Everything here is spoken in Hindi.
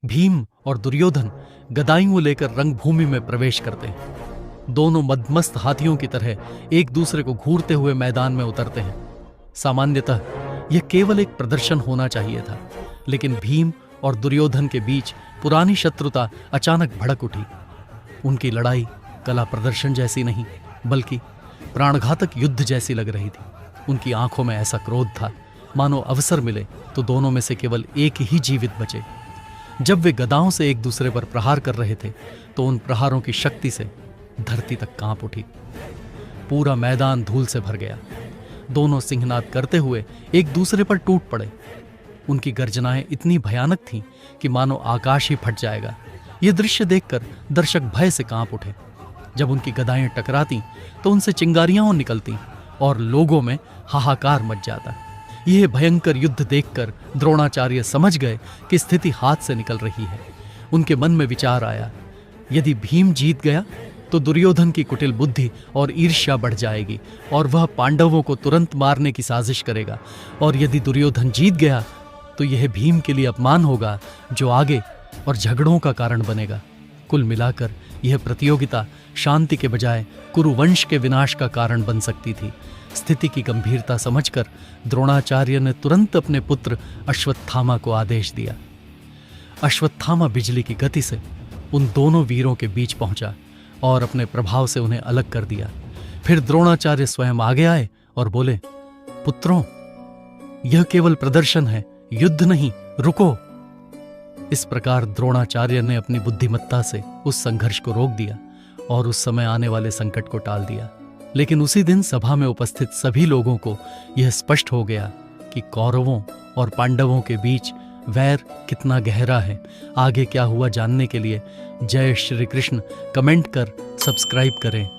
भीम और दुर्योधन गदाइयों लेकर रंगभूमि में प्रवेश करते हैं। दोनों मदमस्त हाथियों की तरह एक दूसरे को घूरते हुए मैदान में उतरते हैं। सामान्यतः यह केवल एक प्रदर्शन होना चाहिए था, लेकिन भीम और दुर्योधन के बीच पुरानी शत्रुता अचानक भड़क उठी। उनकी लड़ाई कला प्रदर्शन जैसी नहीं, बल्कि प्राणघातक युद्ध जैसी लग रही थी। उनकी आंखों में ऐसा क्रोध था मानो अवसर मिले तो दोनों में से केवल एक ही जीवित बचे। जब वे गदाओं से एक दूसरे पर प्रहार कर रहे थे तो उन प्रहारों की शक्ति से धरती तक कांप उठी। पूरा मैदान धूल से भर गया। दोनों सिंहनाद करते हुए एक दूसरे पर टूट पड़े। उनकी गर्जनाएं इतनी भयानक थीं कि मानो आकाश ही फट जाएगा। यह दृश्य देखकर दर्शक भय से कांप उठे। जब उनकी गदाएं टकराती तो उनसे चिंगारियां निकलती और लोगों में हाहाकार मच जाता। यह भयंकर युद्ध देखकर द्रोणाचार्य समझ गए कि स्थिति हाथ से निकल रही है। उनके मन में विचार आया, यदि भीम जीत गया तो दुर्योधन की कुटिल बुद्धि और ईर्ष्या बढ़ जाएगी और वह पांडवों को तुरंत मारने की साजिश करेगा, और यदि दुर्योधन जीत गया तो यह भीम के लिए अपमान होगा जो आगे और झगड़ों का कारण बनेगा। कुल मिलाकर यह प्रतियोगिता शांति के बजाय कुरुवंश के विनाश का कारण बन सकती थी। स्थिति की गंभीरता समझकर द्रोणाचार्य ने तुरंत अपने पुत्र अश्वत्थामा को आदेश दिया। अश्वत्थामा बिजली की गति से उन दोनों वीरों के बीच पहुंचा और अपने प्रभाव से उन्हें अलग कर दिया। फिर द्रोणाचार्य स्वयं आगे आए और बोले, पुत्रों, यह केवल प्रदर्शन है, युद्ध नहीं, रुको। इस प्रकार द्रोणाचार्य ने अपनी बुद्धिमत्ता से उस संघर्ष को रोक दिया और उस समय आने वाले संकट को टाल दिया। लेकिन उसी दिन सभा में उपस्थित सभी लोगों को यह स्पष्ट हो गया कि कौरवों और पांडवों के बीच वैर कितना गहरा है। आगे क्या हुआ जानने के लिए जय श्री कृष्ण कमेंट कर सब्सक्राइब करें।